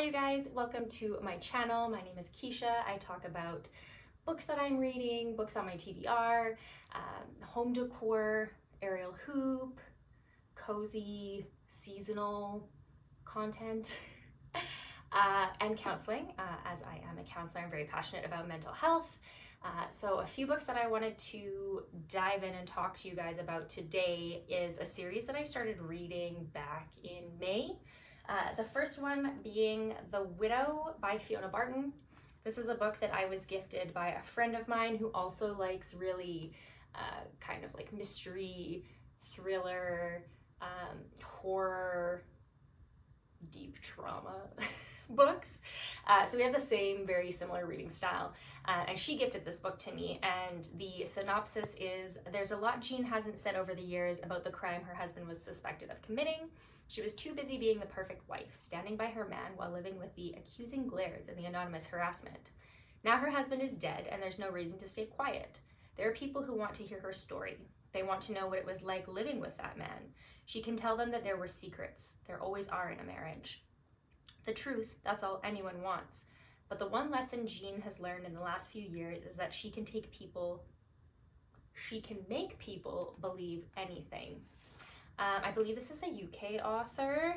you guys, welcome to my channel. My name is Keisha. I talk about books that I'm reading, books on my TBR, home decor, aerial hoop, cozy, seasonal content, and counseling. As I am a counselor, I'm very passionate about mental health. So a few books that I wanted to dive in and talk to you guys about today is a series that I started reading back in May. The first one being The Widow by Fiona Barton. This is a book that I was gifted by a friend of mine who also likes really kind of like mystery, thriller, horror, deep trauma books. So we have the same, very similar reading style. And she gifted this book to me, and the synopsis is, there's a lot Jean hasn't said over the years about the crime her husband was suspected of committing. She was too busy being the perfect wife, standing by her man while living with the accusing glares and the anonymous harassment. Now her husband is dead, and there's no reason to stay quiet. There are people who want to hear her story. They want to know what it was like living with that man. She can tell them that there were secrets. There always are in a marriage. The truth, that's all anyone wants. But the one lesson Jean has learned in the last few years is that she can make people believe anything. I believe this is a UK author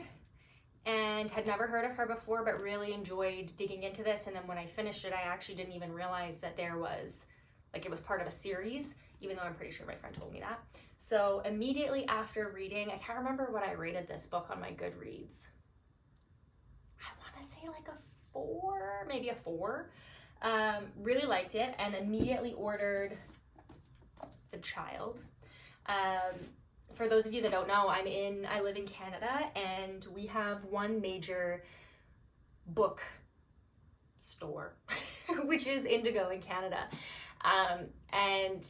and had never heard of her before, but really enjoyed digging into this. And then when I finished it, I actually didn't even realize that there was, like, it was part of a series, even though I'm pretty sure my friend told me that. So immediately after reading, I can't remember what I rated this book on my Goodreads. I want to say like a 4, maybe a 4. Really liked it and immediately ordered The Child. For those of you that don't know, I live in Canada, and we have one major book store, which is Indigo in Canada. And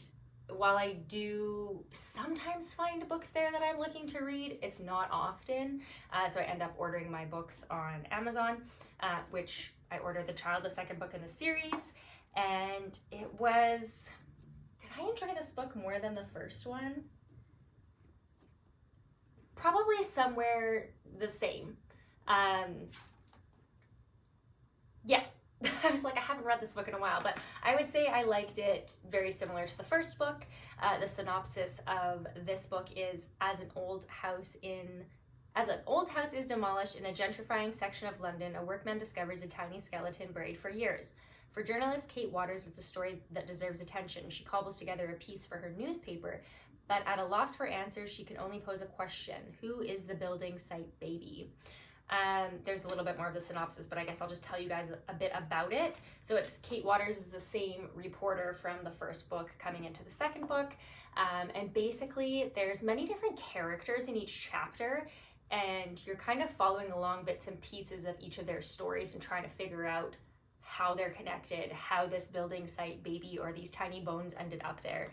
while I do sometimes find books there that I'm looking to read, it's not often. So I end up ordering my books on Amazon, which I ordered The Child, the second book in the series. And it was, did I enjoy this book more than the first one? Probably somewhere the same. Yeah. I was like, I haven't read this book in a while, but I would say I liked it very similar to the first book. The synopsis of this book is, as an old house is demolished in a gentrifying section of London, a workman discovers a tiny skeleton buried for years. For journalist Kate Waters, it's a story that deserves attention. She cobbles together a piece for her newspaper, but at a loss for answers, she can only pose a question. Who is the building site baby? There's a little bit more of the synopsis, but I guess I'll just tell you guys a bit about it. So it's Kate Waters is the same reporter from the first book coming into the second book. And basically there's many different characters in each chapter, and you're kind of following along bits and pieces of each of their stories and trying to figure out how they're connected, how this building site baby or these tiny bones ended up there.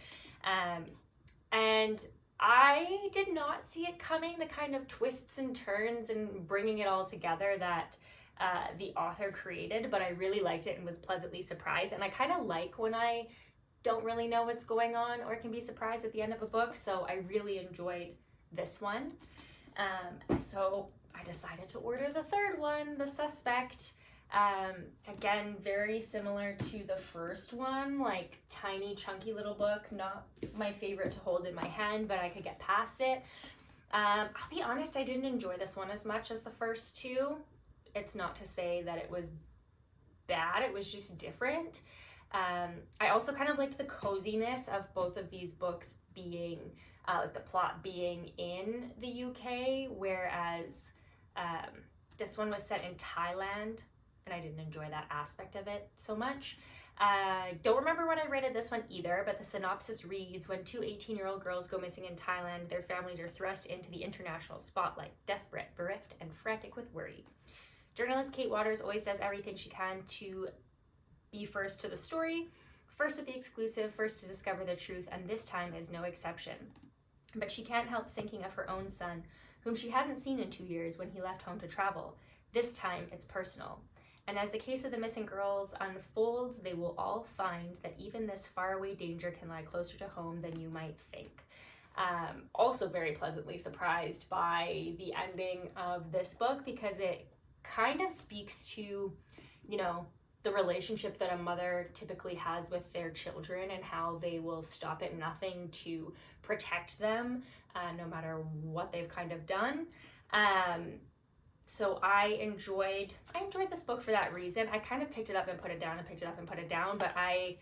And I did not see it coming, the kind of twists and turns and bringing it all together that the author created, but I really liked it and was pleasantly surprised. And I kind of like when I don't really know what's going on or can be surprised at the end of a book, so I really enjoyed this one. So I decided to order the third one, The Suspect. Again, very similar to the first one, like tiny chunky little book, not my favorite to hold in my hand, but I could get past it. I'll be honest, I didn't enjoy this one as much as the first two. It's not to say that it was bad, it was just different. I also kind of liked the coziness of both of these books being, like the plot being in the UK, whereas this one was set in Thailand, and I didn't enjoy that aspect of it so much. Don't remember what I rated this one either, but the synopsis reads, when two 18-year-old girls go missing in Thailand, their families are thrust into the international spotlight, desperate, bereft, and frantic with worry. Journalist Kate Waters always does everything she can to be first to the story, first with the exclusive, first to discover the truth, and this time is no exception. But she can't help thinking of her own son, whom she hasn't seen in 2 years when he left home to travel. This time, it's personal. And as the case of the missing girls unfolds, they will all find that even this faraway danger can lie closer to home than you might think. Also very pleasantly surprised by the ending of this book, because it kind of speaks to, you know, the relationship that a mother typically has with their children and how they will stop at nothing to protect them, no matter what they've kind of done. So I enjoyed this book for that reason. I kind of picked it up and put it down and picked it up and put it down, but I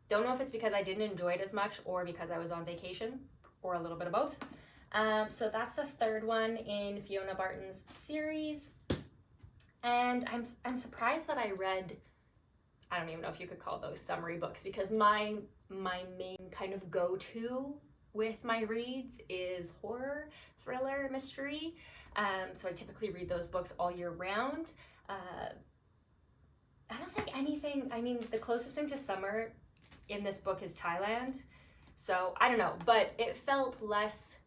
don't know if it's because I didn't enjoy it as much or because I was on vacation or a little bit of both. So that's the third one in Fiona Barton's series. And I'm surprised that I read, I don't even know if you could call those summary books, because my main kind of go-to with my reads is horror, thriller, mystery. So I typically read those books all year round. I don't think anything, I mean, the closest thing to summer in this book is Thailand. So I don't know, but it felt less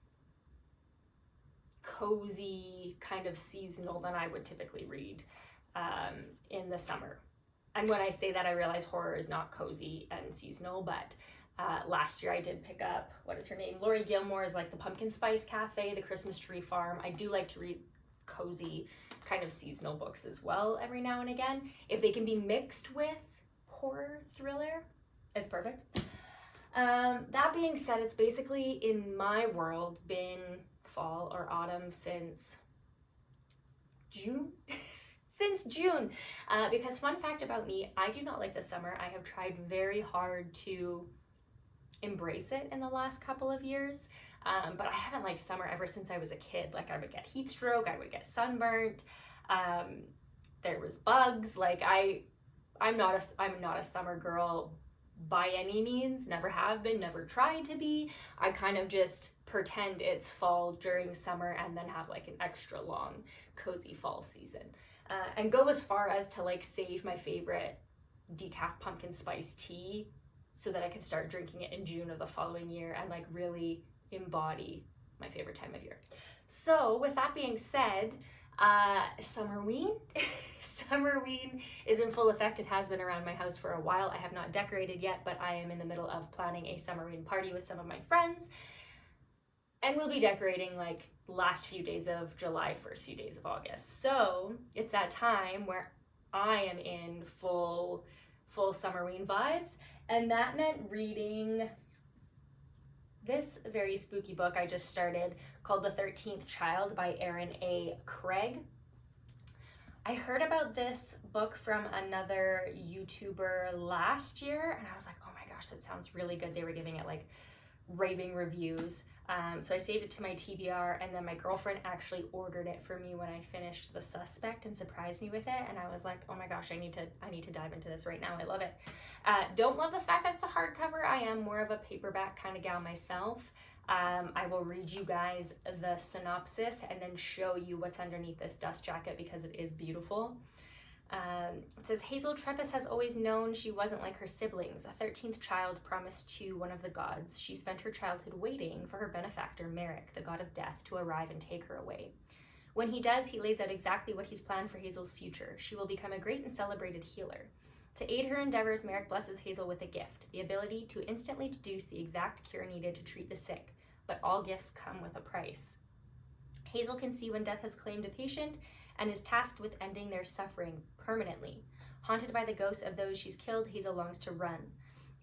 cozy, kind of seasonal than I would typically read in the summer. And when I say that, I realize horror is not cozy and seasonal, but last year I did pick up, what is her name? Laurie Gilmore's, like, The Pumpkin Spice Cafe, The Christmas Tree Farm. I do like to read cozy, kind of seasonal books as well every now and again. If they can be mixed with horror, thriller, it's perfect. That being said, it's basically, in my world, been fall or autumn since June. Since June, because fun fact about me, I do not like the summer. I have tried very hard to embrace it in the last couple of years, but I haven't liked summer ever since I was a kid. Like, I would get heat stroke, I would get sunburnt, there was bugs. Like, I'm not a summer girl by any means, never have been, never tried to be. I kind of just pretend it's fall during summer and then have like an extra long cozy fall season. And go as far as to like save my favorite decaf pumpkin spice tea so that I can start drinking it in June of the following year and like really embody my favorite time of year. So with that being said, Summerween. Summerween is in full effect. It has been around my house for a while. I have not decorated yet, but I am in the middle of planning a Summerween party with some of my friends. And we'll be decorating like last few days of July, first few days of August. So it's that time where I am in full Summerween vibes. And that meant reading this very spooky book I just started called The 13th Child by Erin A. Craig. I heard about this book from another YouTuber last year and I was like, oh my gosh, that sounds really good. They were giving it like raving reviews. So I saved it to my TBR, and then my girlfriend actually ordered it for me when I finished The Suspect and surprised me with it. And I was like, oh my gosh, I need to dive into this right now. I love it. Don't love the fact that it's a hardcover. I am more of a paperback kind of gal myself. I will read you guys the synopsis and then show you what's underneath this dust jacket because it is beautiful. It says, Hazel Treppas has always known she wasn't like her siblings, a 13th child promised to one of the gods. She spent her childhood waiting for her benefactor, Merrick, the god of death, to arrive and take her away. When he does, he lays out exactly what he's planned for Hazel's future. She will become a great and celebrated healer. To aid her endeavors, Merrick blesses Hazel with a gift, the ability to instantly deduce the exact cure needed to treat the sick, but all gifts come with a price. Hazel can see when death has claimed a patient and is tasked with ending their suffering permanently. Haunted by the ghosts of those she's killed, Hazel longs to run.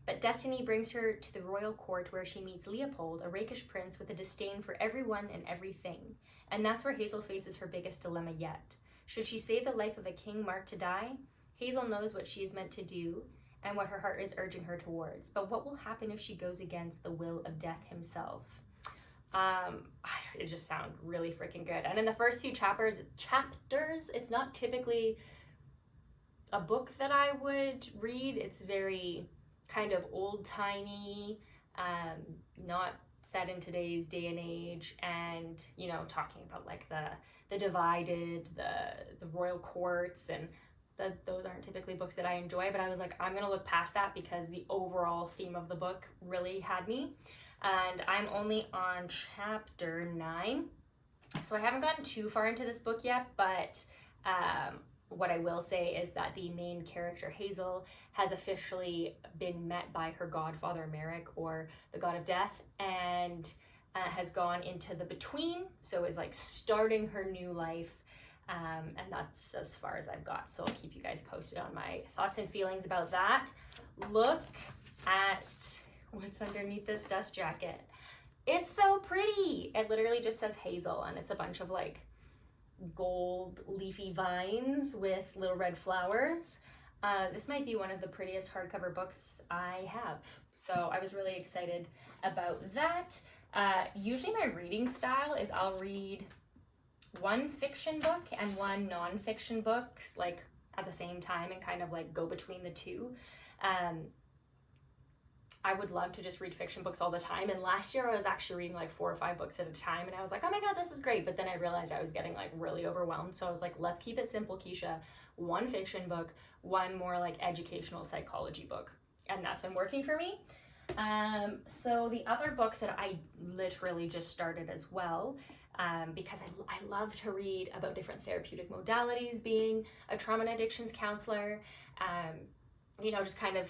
But destiny brings her to the royal court where she meets Leopold, a rakish prince with a disdain for everyone and everything. And that's where Hazel faces her biggest dilemma yet. Should she save the life of a king marked to die? Hazel knows what she is meant to do and what her heart is urging her towards. But what will happen if she goes against the will of death himself? It just sounds really freaking good. And in the first few chapters, it's not typically a book that I would read. It's very kind of old-timey, not set in today's day and age, and you know, talking about like the divided, the royal courts, and those aren't typically books that I enjoy. But I was like, I'm gonna look past that because the overall theme of the book really had me. And I'm only on chapter 9, so I haven't gotten too far into this book yet, but what I will say is that the main character, Hazel, has officially been met by her godfather, Merrick, or the god of death, and has gone into the between, so is like starting her new life And that's as far as I've got. So I'll keep you guys posted on my thoughts and feelings about that. Look at what's underneath this dust jacket. It's so pretty. It literally just says Hazel, and it's a bunch of like gold leafy vines with little red flowers. This might be one of the prettiest hardcover books I have. So I was really excited about that. Usually my reading style is I'll read one fiction book and one nonfiction book like at the same time and kind of like go between the two. I would love to just read fiction books all the time. And last year I was actually reading like 4 or 5 books at a time, and I was like, oh my God, this is great. But then I realized I was getting like really overwhelmed. So I was like, let's keep it simple, Keisha. One fiction book, one more like educational psychology book. And that's been working for me. So the other book that I literally just started as well, because I love to read about different therapeutic modalities, being a trauma and addictions counselor, just kind of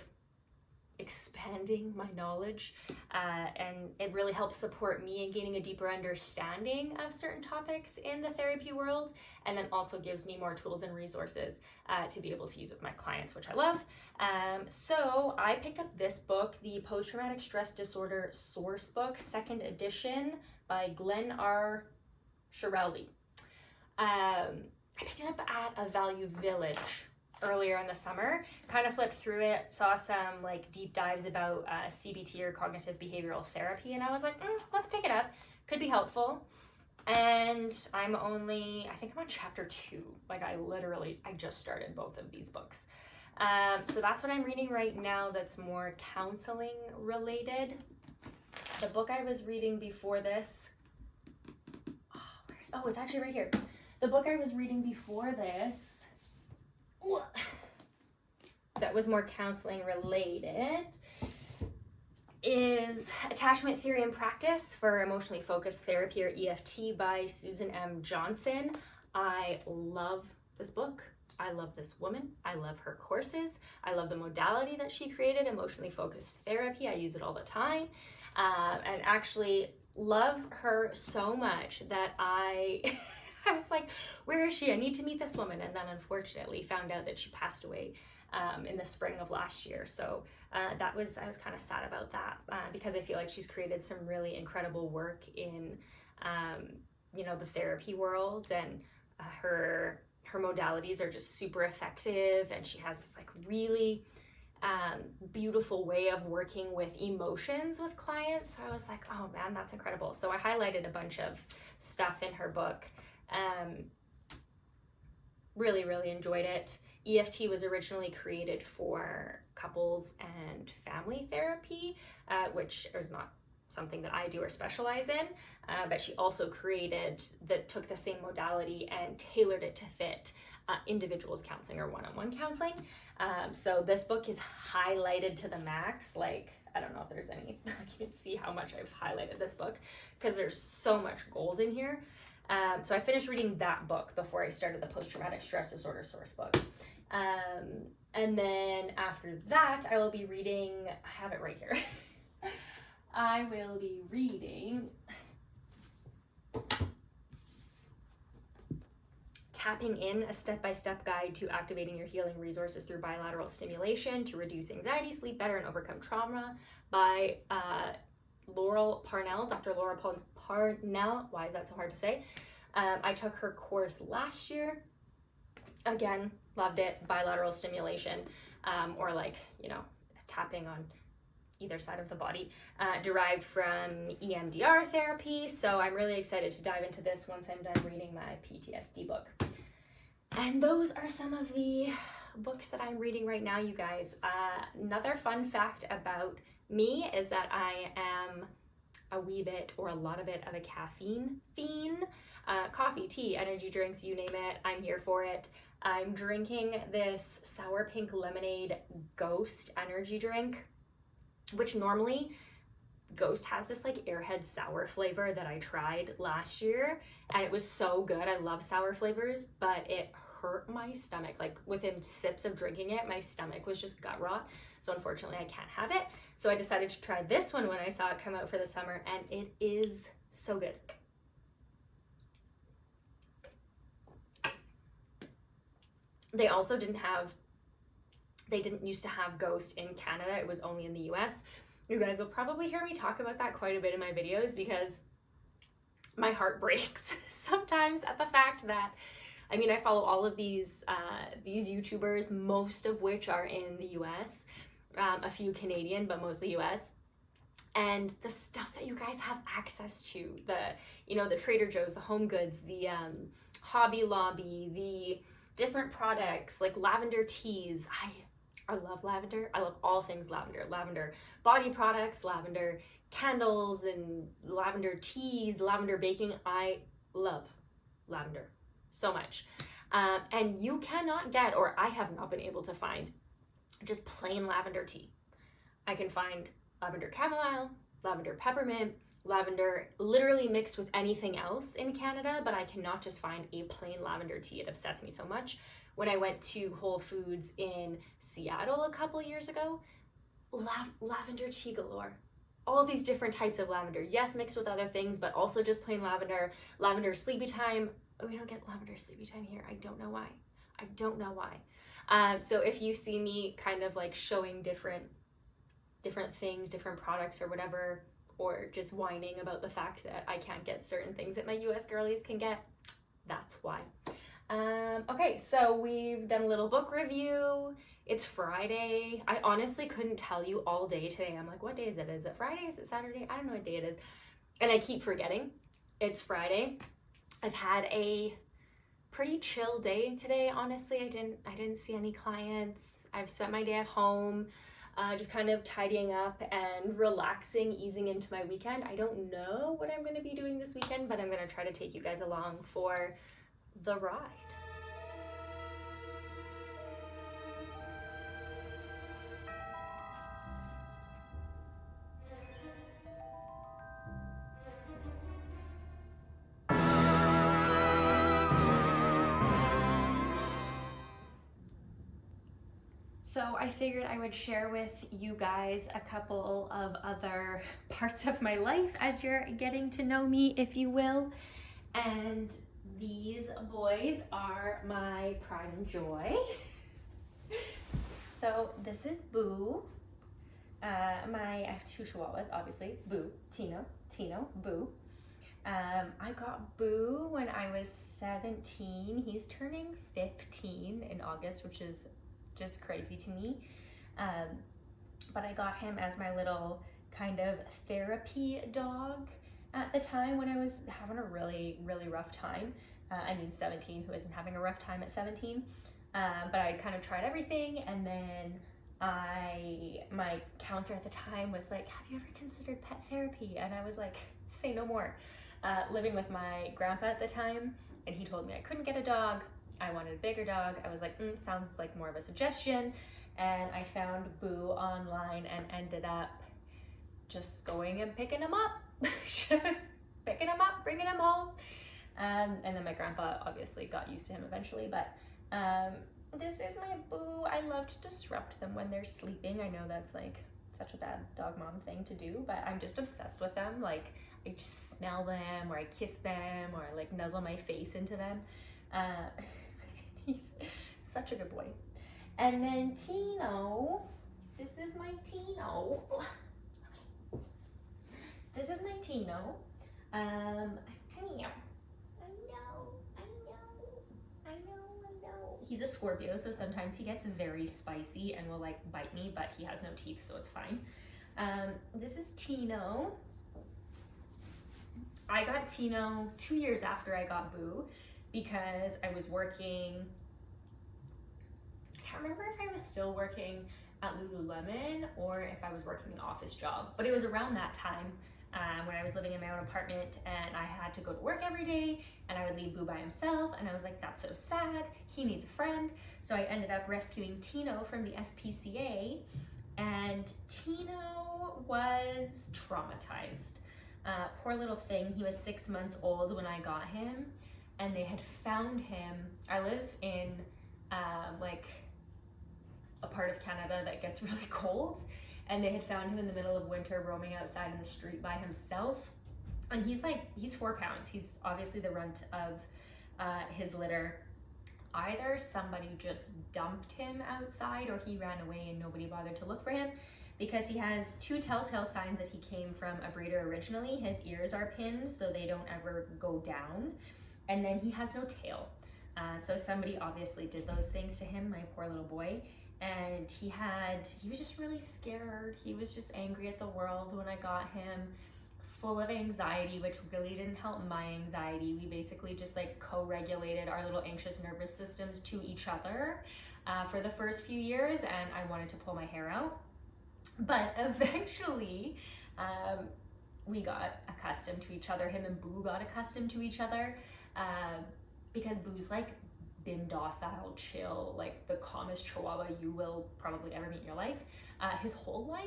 expanding my knowledge, and it really helps support me in gaining a deeper understanding of certain topics in the therapy world, and then also gives me more tools and resources to be able to use with my clients, which I love. So I picked up this book, the Post-Traumatic Stress Disorder Source Book, 2nd edition by Glenn R. Schiraldi. I picked it up at a Value Village earlier in the summer, kind of flipped through it, saw some like deep dives about CBT or cognitive behavioral therapy, and I was like, let's pick it up, could be helpful. And I think I'm on chapter 2. Like I just started both of these books. So that's what I'm reading right now that's more counseling related. The book I was reading before this, it's actually right here. The book I was reading before this that was more counseling related is Attachment Theory and Practice for Emotionally Focused Therapy, or EFT, by Susan M. Johnson. I love this book. I love this woman. I love her courses. I love the modality that she created, emotionally focused therapy. I use it all the time, and actually love her so much that I was like, where is she? I need to meet this woman. And then unfortunately found out that she passed away in the spring of last year. So I was kind of sad about that, because I feel like she's created some really incredible work in, the therapy world, and her modalities are just super effective. And she has this like really beautiful way of working with emotions with clients. So I was like, oh man, that's incredible. So I highlighted a bunch of stuff in her book. Really, really enjoyed it. EFT was originally created for couples and family therapy, which is not something that I do or specialize in, but she also took the same modality and tailored it to fit individuals counseling or one-on-one counseling. So this book is highlighted to the max. Like, I don't know if there's any, you can see how much I've highlighted this book because there's so much gold in here. So I finished reading that book before I started the Post-Traumatic Stress Disorder Source Book. And then after that, I will be reading, I have it right here. I will be reading Tapping In, a step-by-step guide to activating your healing resources through bilateral stimulation to reduce anxiety, sleep better, and overcome trauma, by Laurel Parnell, Dr. Laurel Parnell. Why is that so hard to say? I took her course last year. Again, loved it. Bilateral stimulation, or tapping on either side of the body, derived from EMDR therapy. So I'm really excited to dive into this once I'm done reading my PTSD book. And those are some of the books that I'm reading right now, you guys. Another fun fact about me is that I am a wee bit or a lot of it of a caffeine fiend. Coffee, tea, energy drinks, you name it, I'm here for it. I'm drinking this sour pink lemonade Ghost energy drink, which normally Ghost has this like airhead sour flavor that I tried last year, and it was so good. I love sour flavors, but it hurt my stomach. Like within sips of drinking it, my stomach was just gut rot. So unfortunately I can't have it. So I decided to try this one when I saw it come out for the summer, and it is so good. They also didn't used to have Ghost in Canada. It was only in the US. You guys will probably hear me talk about that quite a bit in my videos because my heart breaks sometimes at the fact that, I mean, I follow all of these YouTubers, most of which are in the US, a few Canadian, but mostly US. And the stuff that you guys have access to, the Trader Joe's, the Home Goods, the Hobby Lobby, the different products like lavender teas. I love lavender. I love all things lavender. Lavender body products, lavender candles, and lavender teas, lavender baking. I love lavender so much. And you cannot get, or I have not been able to find, just plain lavender tea. I can find lavender chamomile, lavender peppermint, lavender literally mixed with anything else in Canada, but I cannot just find a plain lavender tea. It upsets me so much. When I went to Whole Foods in Seattle a couple years ago, lavender tea galore. All these different types of lavender. Yes, mixed with other things, but also just plain lavender. Lavender sleepy time. Oh, we don't get lavender sleepy time here. I don't know why. I don't know why. So if you see me kind of like showing different things, different products or whatever, or just whining about the fact that I can't get certain things that my US girlies can get, that's why. Okay, so we've done a little book review. It's Friday. I honestly couldn't tell you all day today. I'm like, what day is it? Is it Friday? Is it Saturday? I don't know what day it is. And I keep forgetting. It's Friday. I've had a pretty chill day today, honestly. I didn't see any clients. I've spent my day at home, just kind of tidying up and relaxing, easing into my weekend. I don't know what I'm going to be doing this weekend, but I'm going to try to take you guys along for the ride. So I figured I would share with you guys a couple of other parts of my life as you're getting to know me, if you will. And these boys are my pride and joy. So this is Boo. I have two chihuahuas, obviously. Boo, Tino, Boo. I got Boo when I was 17. He's turning 15 in August, which is just crazy to me. But I got him as my little kind of therapy dog at the time when I was having a really, really rough time. 17, who isn't having a rough time at 17? But I kind of tried everything, and then my counselor at the time was like, have you ever considered pet therapy? And I was like, say no more. Living with my grandpa at the time, and he told me I couldn't get a dog. I wanted a bigger dog. I was like, sounds like more of a suggestion. And I found Boo online and ended up just going and picking him up. Just picking him up, bringing him home. And then my grandpa obviously got used to him eventually, but this is my Boo. I love to disrupt them when they're sleeping. I know that's like such a bad dog mom thing to do, but I'm just obsessed with them. Like, I just smell them, or I kiss them, or I like nuzzle my face into them. He's such a good boy. And then Tino, this is my Tino. Okay. This is my Tino. Come here. I know. He's a Scorpio, so sometimes he gets very spicy and will like bite me, but he has no teeth, so it's fine. This is Tino. I got Tino 2 years after I got Boo because I was working, I can't remember if I was still working at Lululemon or if I was working an office job, but it was around that time when I was living in my own apartment and I had to go to work every day and I would leave Boo by himself, and I was like, that's so sad, he needs a friend. So I ended up rescuing Tino from the SPCA, and Tino was traumatized. Poor little thing. He was 6 months old when I got him, and they had found him. I live in like a part of Canada that gets really cold, and they had found him in the middle of winter roaming outside in the street by himself. And he's 4 pounds. He's obviously the runt of his litter. Either somebody just dumped him outside or he ran away and nobody bothered to look for him, because he has two telltale signs that he came from a breeder originally. His ears are pinned so they don't ever go down, and then he has no tail. So somebody obviously did those things to him, my poor little boy. And he was just really scared. He was just angry at the world when I got him, full of anxiety, which really didn't help my anxiety. We basically just like co-regulated our little anxious nervous systems to each other for the first few years, and I wanted to pull my hair out. But eventually we got accustomed to each other. Him and Boo got accustomed to each other because Boo's like been docile, chill, like the calmest chihuahua you will probably ever meet in your life, his whole life.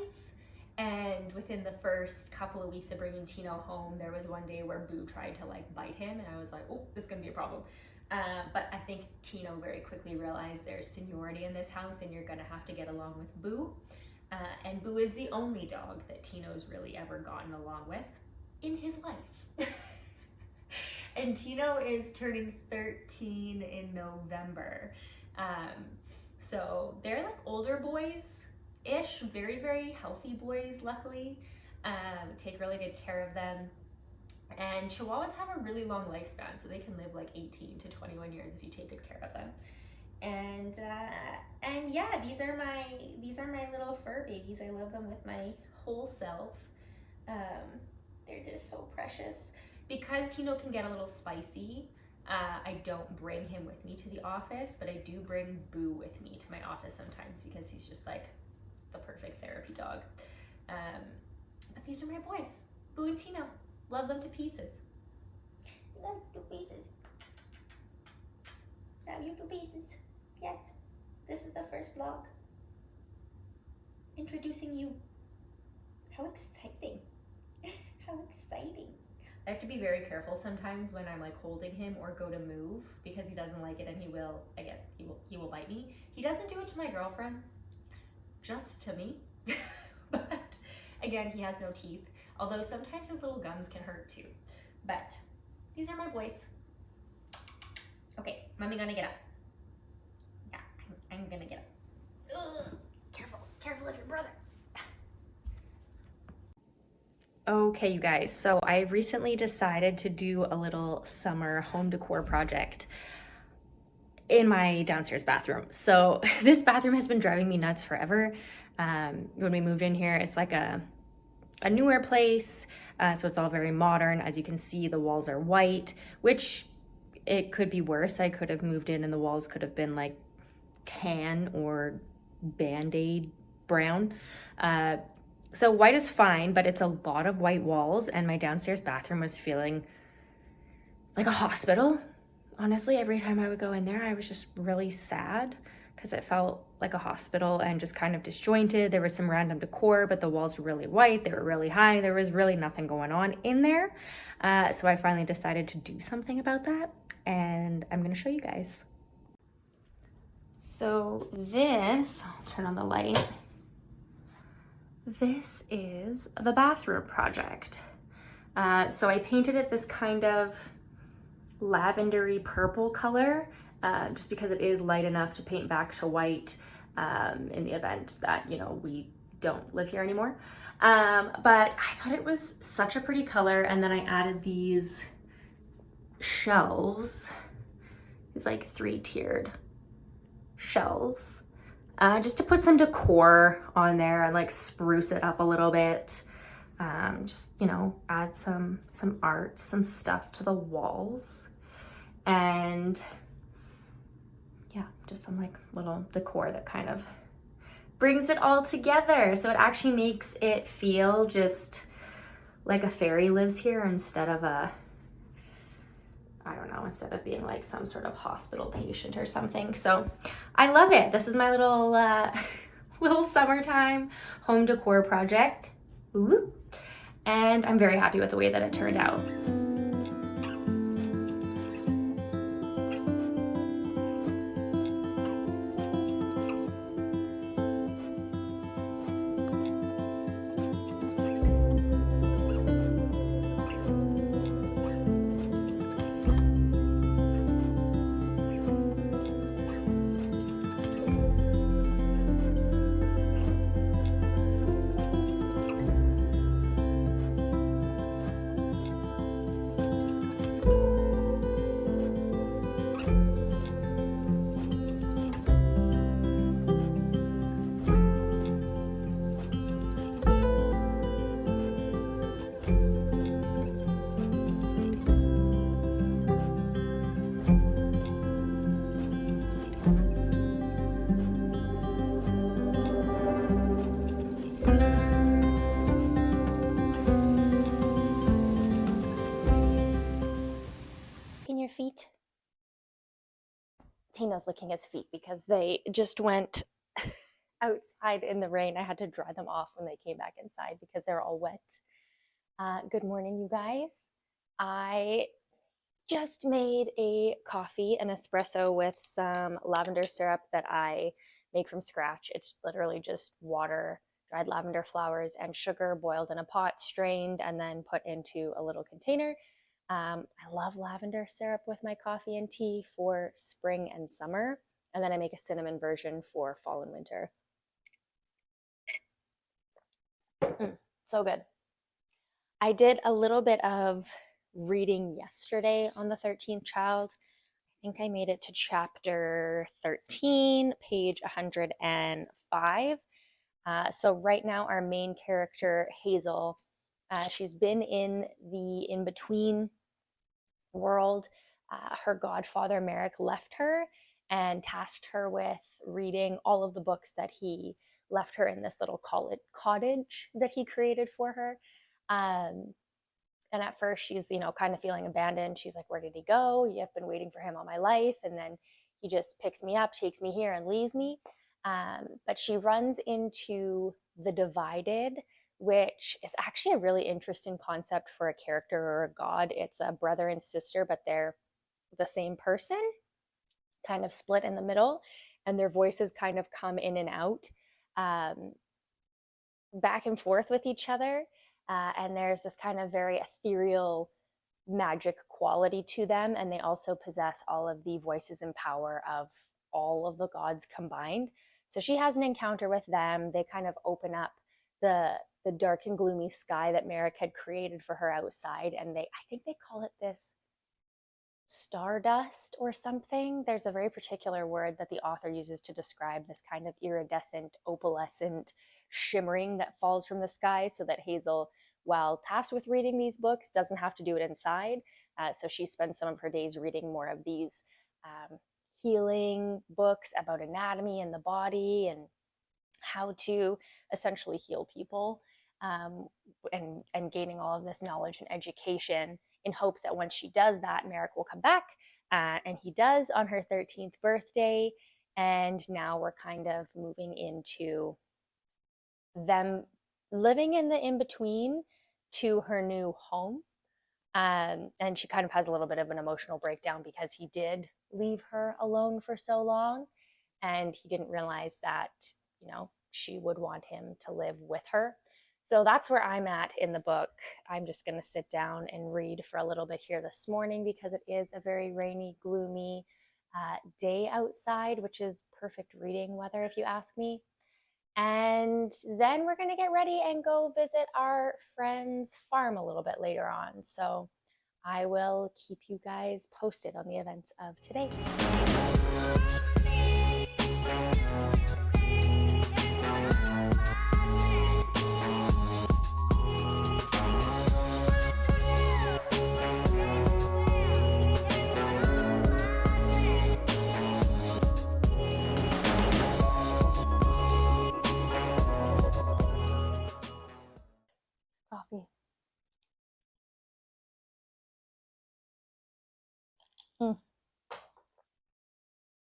And within the first couple of weeks of bringing Tino home, there was one day where Boo tried to like bite him, and I was like, oh, this is gonna be a problem. But I think Tino very quickly realized there's seniority in this house and you're gonna have to get along with Boo. And Boo is the only dog that Tino's really ever gotten along with in his life. And Tino is turning 13 in November. So they're like older boys-ish, very, very healthy boys, luckily. Take really good care of them. And Chihuahuas have a really long lifespan, so they can live like 18 to 21 years if you take good care of them. And yeah, these are my little fur babies. I love them with my whole self. They're just so precious. Because Tino can get a little spicy, I don't bring him with me to the office, but I do bring Boo with me to my office sometimes because he's just like the perfect therapy dog. But these are my boys, Boo and Tino. Love them to pieces. Love you to pieces. Love you to pieces. Yes, this is the first vlog. Introducing you. How exciting. How exciting. I have to be very careful sometimes when I'm like holding him or go to move, because he doesn't like it, and he will bite me. He doesn't do it to my girlfriend, just to me. But again, he has no teeth, although sometimes his little gums can hurt too. But these are my boys. Okay, mommy gonna get up. Yeah, I'm gonna get up. Ugh, careful of your brother. Okay, you guys, so I recently decided to do a little summer home decor project in my downstairs bathroom. So this bathroom has been driving me nuts forever. When we moved in here, it's like a newer place, so it's all very modern. As you can see, the walls are white, which it could be worse. I could have moved in and the walls could have been like tan or Band-Aid brown. So white is fine, but it's a lot of white walls, and my downstairs bathroom was feeling like a hospital. Honestly, every time I would go in there, I was just really sad because it felt like a hospital and just kind of disjointed. There was some random decor, but the walls were really white. They were really high. There was really nothing going on in there. So I finally decided to do something about that, and I'm gonna show you guys. So this, I'll turn on the light. This is the bathroom project. So I painted it this kind of lavendery purple color, just because it is light enough to paint back to white in the event that, you know, we don't live here anymore. But I thought it was such a pretty color, and then I added these shelves, these like 3-tiered shelves. Just to put some decor on there and like spruce it up a little bit. Just, you know, add some art, some stuff to the walls. And yeah, just some like little decor that kind of brings it all together. So it actually makes it feel just like a fairy lives here instead of a, I don't know, instead of being like some sort of hospital patient or something. So I love it. This is my little little summertime home decor project. Ooh. And I'm very happy with the way that it turned out. Tino's licking his feet because they just went outside in the rain. I had to dry them off when they came back inside because they're all wet. Good morning, you guys. I just made a coffee, an espresso with some lavender syrup that I make from scratch. It's literally just water, dried lavender flowers, and sugar boiled in a pot, strained, and then put into a little container. I love lavender syrup with my coffee and tea for spring and summer. And then I make a cinnamon version for fall and winter. So good. I did a little bit of reading yesterday on the 13th child. I think I made it to chapter 13, page 105. So right now, our main character, Hazel, she's been in the in-between world. Her godfather, Merrick, left her and tasked her with reading all of the books that he left her in this little cottage that he created for her. And at first she's, kind of feeling abandoned. She's like, where did he go? I've been waiting for him all my life. And then he just picks me up, takes me here, and leaves me. But she runs into the Divided, which is actually a really interesting concept for a character or a god. It's a brother and sister, but they're the same person, kind of split in the middle, and their voices kind of come in and out, um, back and forth with each other. And there's this kind of very ethereal magic quality to them, and they also possess all of the voices and power of all of the gods combined. So she has an encounter with them. They kind of open up the dark and gloomy sky that Merrick had created for her outside, and I think they call it this stardust or something. There's a very particular word that the author uses to describe this kind of iridescent, opalescent shimmering that falls from the sky, so that Hazel, while tasked with reading these books, doesn't have to do it inside. So she spends some of her days reading more of these healing books about anatomy and the body and how to essentially heal people, and gaining all of this knowledge and education in hopes that once she does that, Merrick will come back. And he does on her 13th birthday. And now we're kind of moving into them living in the in between to her new home. And she kind of has a little bit of an emotional breakdown because he did leave her alone for so long. And he didn't realize that, she would want him to live with her. So that's where I'm at in the book. I'm just going to sit down and read for a little bit here this morning because it is a very rainy, gloomy day outside, which is perfect reading weather if you ask me. And then we're going to get ready and go visit our friend's farm a little bit later on. So I will keep you guys posted on the events of today. Coffee.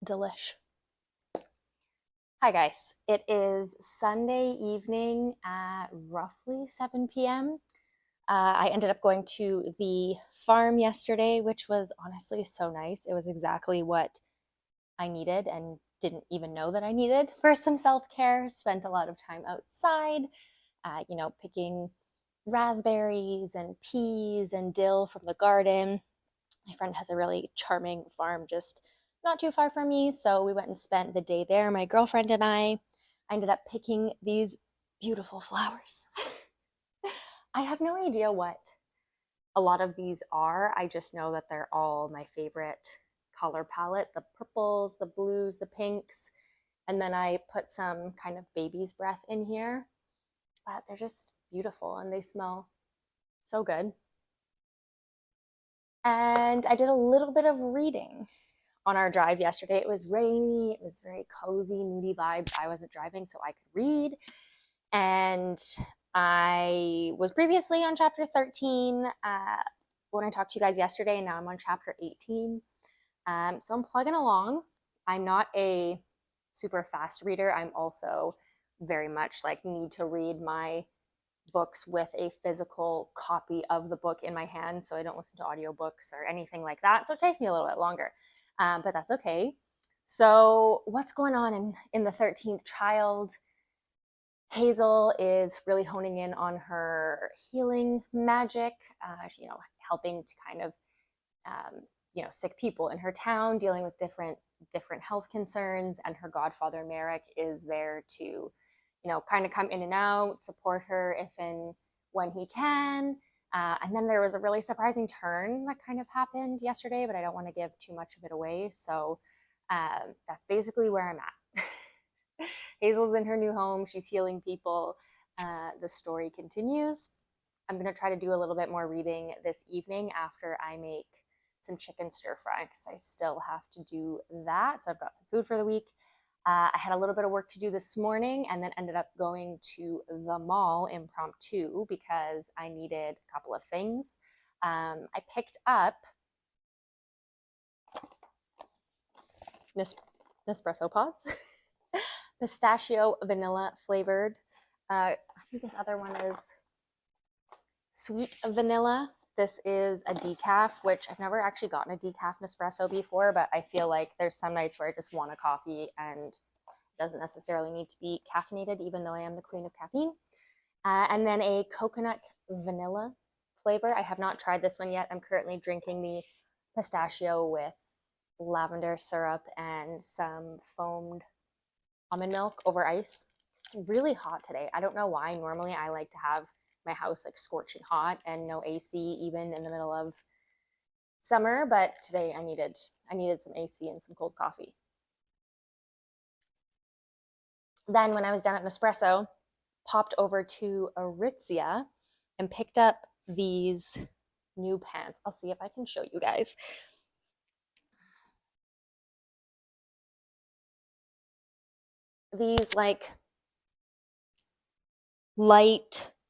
Delish. Hi guys, it is Sunday evening at roughly 7 p.m. I ended up going to the farm yesterday, which was honestly so nice. It was exactly what I needed and didn't even know that I needed for some self-care. Spent a lot of time outside, picking raspberries and peas and dill from the garden. My friend has a really charming farm just not too far from me, so we went and spent the day there. My girlfriend and I ended up picking these beautiful flowers. I have no idea what a lot of these are. I just know that they're all my favorite color palette, the purples, the blues, the pinks, and then I put some kind of baby's breath in here. But they're just beautiful and they smell so good. And I did a little bit of reading on our drive yesterday. It was rainy, it was very cozy, moody vibes. I wasn't driving, so I could read. And I was previously on chapter 13 when I talked to you guys yesterday, and now I'm on chapter 18. So I'm plugging along. I'm not a super fast reader. I'm also very much like need to read my books with a physical copy of the book in my hand, so I don't listen to audiobooks or anything like that. So it takes me a little bit longer, but that's okay. So what's going on in the 13th child? Hazel is really honing in on her healing magic, helping to kind of, sick people in her town, dealing with different health concerns, and her godfather Merrick is there to, kind of come in and out, support her if and when he can. And then there was a really surprising turn that kind of happened yesterday, but I don't want to give too much of it away. So that's basically where I'm at. Hazel's in her new home. She's healing people. The story continues. I'm going to try to do a little bit more reading this evening after I make some chicken stir fry, because I still have to do that. So I've got some food for the week. I had a little bit of work to do this morning and then ended up going to the mall impromptu because I needed a couple of things. I picked up Nespresso pods, pistachio vanilla flavored. I think this other one is sweet vanilla. This is a decaf, which I've never actually gotten a decaf Nespresso before, but I feel like there's some nights where I just want a coffee and it doesn't necessarily need to be caffeinated, even though I am the queen of caffeine. And then a coconut vanilla flavor. I have not tried this one yet. I'm currently drinking the pistachio with lavender syrup and some foamed almond milk over ice. It's really hot today. I don't know why. Normally I like to have my house like scorching hot and no AC even in the middle of summer, but today I needed some AC and some cold coffee. Then when I was down at Nespresso, popped over to Aritzia and picked up these new pants. I'll see if I can show you guys. These like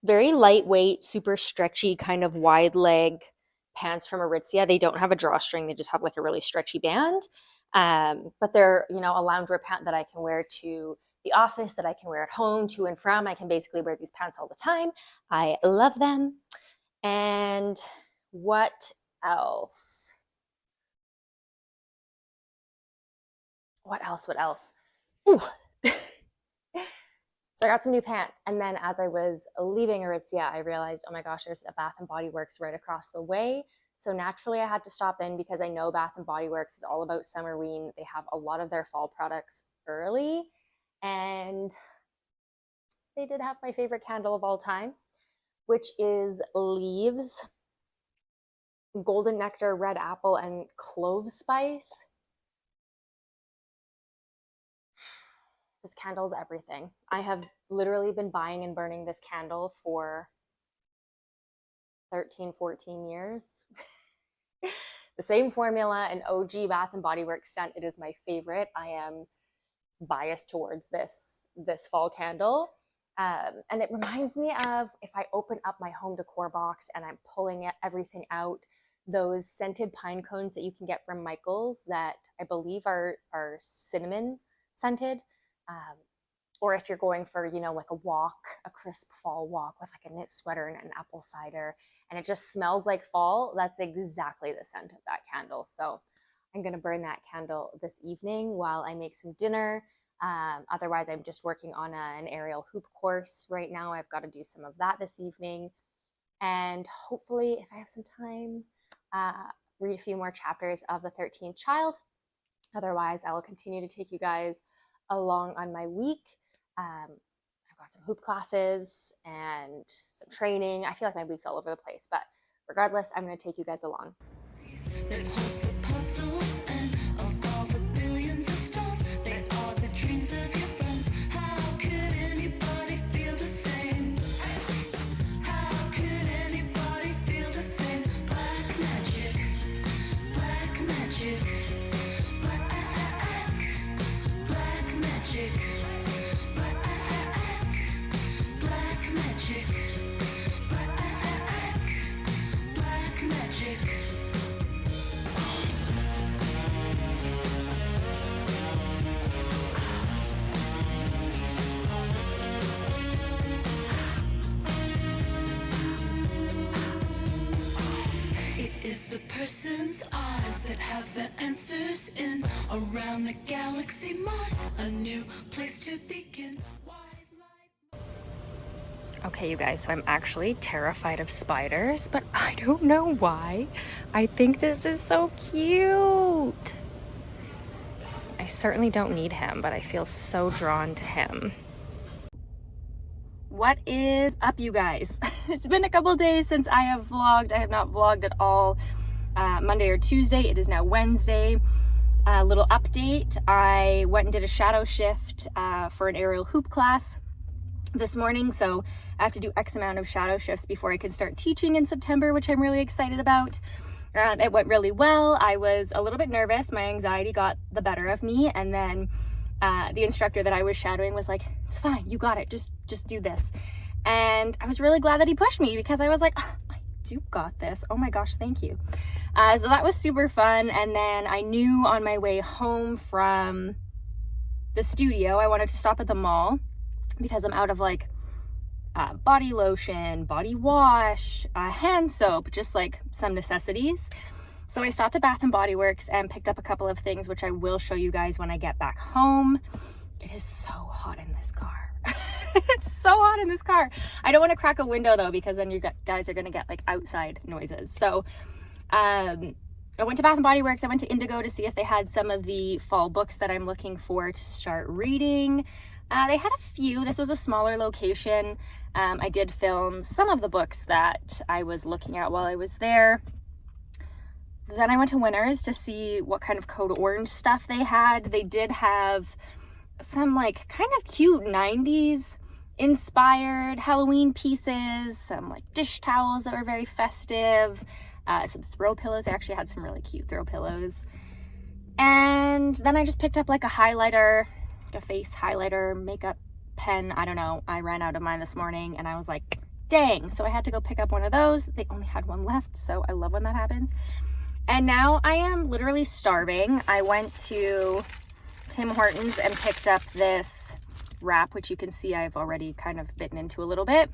very lightweight, super stretchy, kind of wide leg pants from Aritzia. They don't have a drawstring. They just have like a really stretchy band. But they're, a loungewear pant that I can wear to the office, that I can wear at home, to and from. I can basically wear these pants all the time. I love them. And what else? What else? Ooh. So I got some new pants. And then as I was leaving Aritzia, I realized, oh my gosh, there's a Bath & Body Works right across the way. So naturally I had to stop in because I know Bath & Body Works is all about Summerween. They have a lot of their fall products early. And they did have my favorite candle of all time, which is Leaves, Golden Nectar, Red Apple, and Clove Spice. This candle is everything. I have literally been buying and burning this candle for 13, 14 years. The same formula, an OG Bath & Body Works scent. It is my favorite. I am biased towards this fall candle. And it reminds me of, if I open up my home decor box and I'm pulling everything out, those scented pine cones that you can get from Michael's that I believe are cinnamon scented. Or if you're going for, like a walk, a crisp fall walk with like a knit sweater and an apple cider, and it just smells like fall, that's exactly the scent of that candle. So I'm going to burn that candle this evening while I make some dinner. Otherwise, I'm just working on an aerial hoop course right now. I've got to do some of that this evening. And hopefully, if I have some time, read a few more chapters of The 13th Child. Otherwise, I will continue to take you guys along on my week. I've got some hoop classes and some training. I feel like my week's all over the place, but regardless, I'm going to take you guys along. the persons, eyes that have the answers in around the galaxy Mars, a new place to begin. Okay, you guys, so I'm actually terrified of spiders, but I don't know why. I think this is so cute. I certainly don't need him, but I feel so drawn to him. What is up, you guys? It's been a couple days since I have vlogged. I have not vlogged at all Monday or Tuesday. It is now Wednesday. A little update. I went and did a shadow shift for an aerial hoop class this morning, so I have to do X amount of shadow shifts before I can start teaching in September, which I'm really excited about. It went really well. I was a little bit nervous. My anxiety got the better of me, and then the instructor that I was shadowing was like, "It's fine, you got it, just do this." And I was really glad that he pushed me, because I was like, oh, I do got this. Oh my gosh, thank you. So that was super fun. And then I knew on my way home from the studio, I wanted to stop at the mall because I'm out of like body lotion, body wash, hand soap, just like some necessities. So I stopped at Bath and Body Works and picked up a couple of things, which I will show you guys when I get back home. It is so hot in this car. It's so hot in this car. I don't want to crack a window though, because then you guys are going to get like outside noises. So I went to Bath and Body Works. I went to Indigo to see if they had some of the fall books that I'm looking for to start reading. They had a few. This was a smaller location. I did film some of the books that I was looking at while I was there. Then I went to Winners to see what kind of Code Orange stuff they had. They did have some like kind of cute 90s inspired Halloween pieces, some like dish towels that were very festive, some throw pillows. They actually had some really cute throw pillows. And then I just picked up like a highlighter, a face highlighter, makeup pen. I don't know. I ran out of mine this morning and I was like, dang. So I had to go pick up one of those. They only had one left, so I love when that happens. And now I am literally starving. I went to Tim Hortons and picked up this wrap, which you can see I've already kind of bitten into a little bit.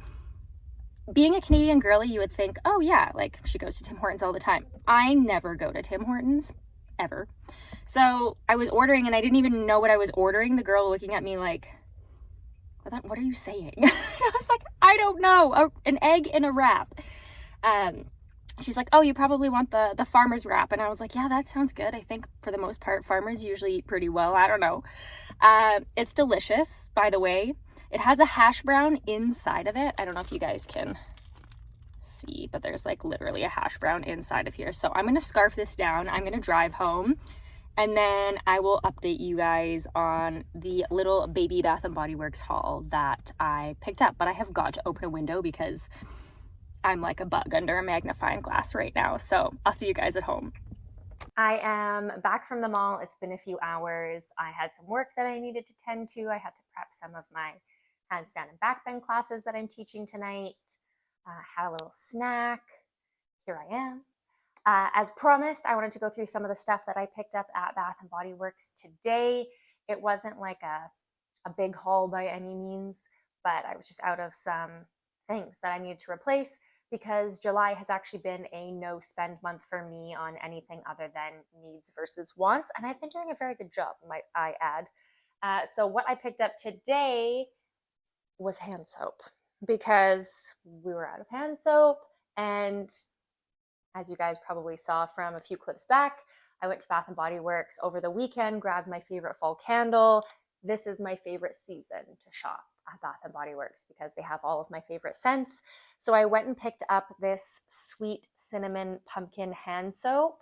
Being a Canadian girly, you would think, oh yeah, like she goes to Tim Hortons all the time. I never go to Tim Hortons, ever. So I was ordering and I didn't even know what I was ordering. The girl looking at me like, what are you saying? And I was like, I don't know, an egg in a wrap. She's like, oh, you probably want the farmer's wrap. And I was like, yeah, that sounds good. I think for the most part, farmers usually eat pretty well. I don't know. It's delicious, by the way. It has a hash brown inside of it. I don't know if you guys can see, but there's like literally a hash brown inside of here. So I'm going to scarf this down. I'm going to drive home. And then I will update you guys on the little baby Bath and Body Works haul that I picked up. But I have got to open a window because I'm like a bug under a magnifying glass right now. So I'll see you guys at home. I am back from the mall. It's been a few hours. I had some work that I needed to tend to. I had to prep some of my handstand and back bend classes that I'm teaching tonight. Had a little snack. Here I am. As promised, I wanted to go through some of the stuff that I picked up at Bath and Body Works today. It wasn't like a big haul by any means, but I was just out of some things that I needed to replace, because July has actually been a no spend month for me on anything other than needs versus wants, and I've been doing a very good job, might I add. So what I picked up today was hand soap, because we were out of hand soap, and as you guys probably saw from a few clips back, I went to Bath and Body Works over the weekend, grabbed my favorite fall candle. This is my favorite season to shop at Bath and Body Works because they have all of my favorite scents. So I went and picked up this sweet cinnamon pumpkin hand soap.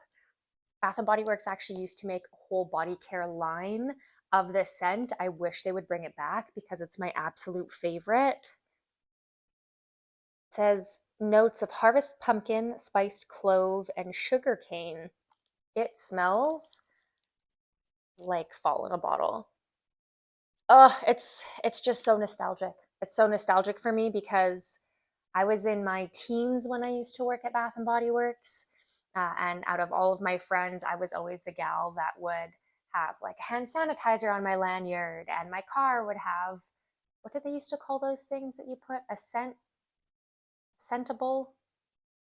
Bath and Body Works actually used to make a whole body care line of this scent. I wish they would bring it back because it's my absolute favorite. It says notes of harvest pumpkin, spiced clove, and sugar cane. It smells like fall in a bottle. Oh, it's just so nostalgic. It's so nostalgic for me because I was in my teens when I used to work at Bath and Body Works. And out of all of my friends, I was always the gal that would have like hand sanitizer on my lanyard, and my car would have, what did they used to call those things that you put? A scentable,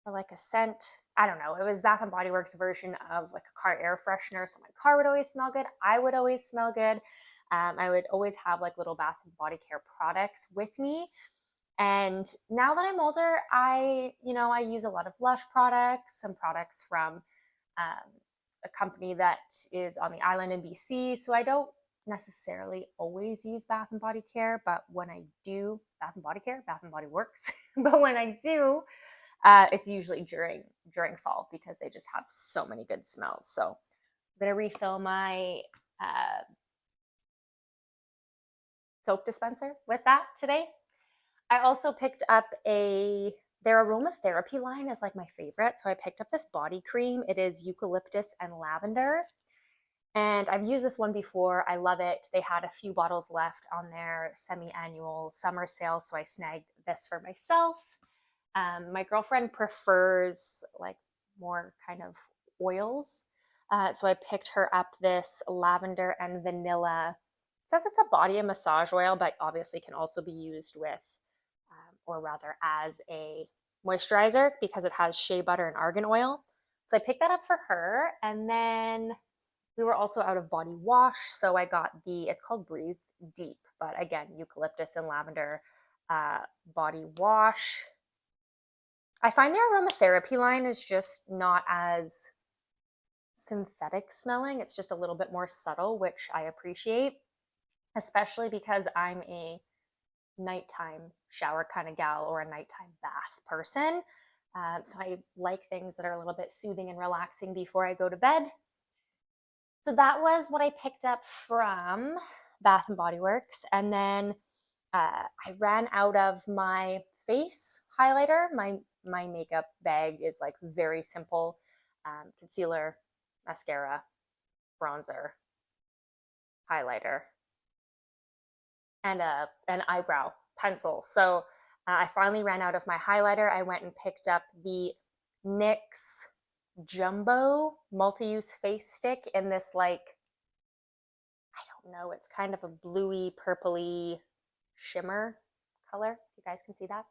or like a scent I don't know, it was Bath and Body Works version of like a car air freshener. So my car would always smell good. I would always smell good. I would always have like little Bath and Body Care products with me. And now that I'm older, I use a lot of Lush products, some products from a company that is on the island in BC. So I don't necessarily always use Bath and Body Care, but when I do, Bath and Body Care, Bath and Body Works, but when I do, it's usually during fall because they just have so many good smells. So I'm gonna refill my soap dispenser with that today. I also picked up their aromatherapy line is like my favorite. So I picked up this body cream. It is eucalyptus and lavender. And I've used this one before. I love it. They had a few bottles left on their semi-annual summer sale, so I snagged this for myself. My girlfriend prefers like more kind of oils. So I picked her up this lavender and vanilla. It says it's a body and massage oil, but obviously can also be used with, or rather as a moisturizer because it has shea butter and argan oil. So I picked that up for her. And then we were also out of body wash. So I got it's called Breathe Deep, but again, eucalyptus and lavender body wash. I find their aromatherapy line is just not as synthetic smelling. It's just a little bit more subtle, which I appreciate, especially because I'm a nighttime shower kind of gal or a nighttime bath person. So I like things that are a little bit soothing and relaxing before I go to bed. So that was what I picked up from Bath and Body Works. And then I ran out of my face highlighter. My makeup bag is like very simple: concealer, mascara, bronzer, highlighter, and an eyebrow pencil. So I finally ran out of my highlighter. I went and picked up the NYX Jumbo multi-use face stick in this like, I don't know, it's kind of a bluey, purpley shimmer color. You guys can see that.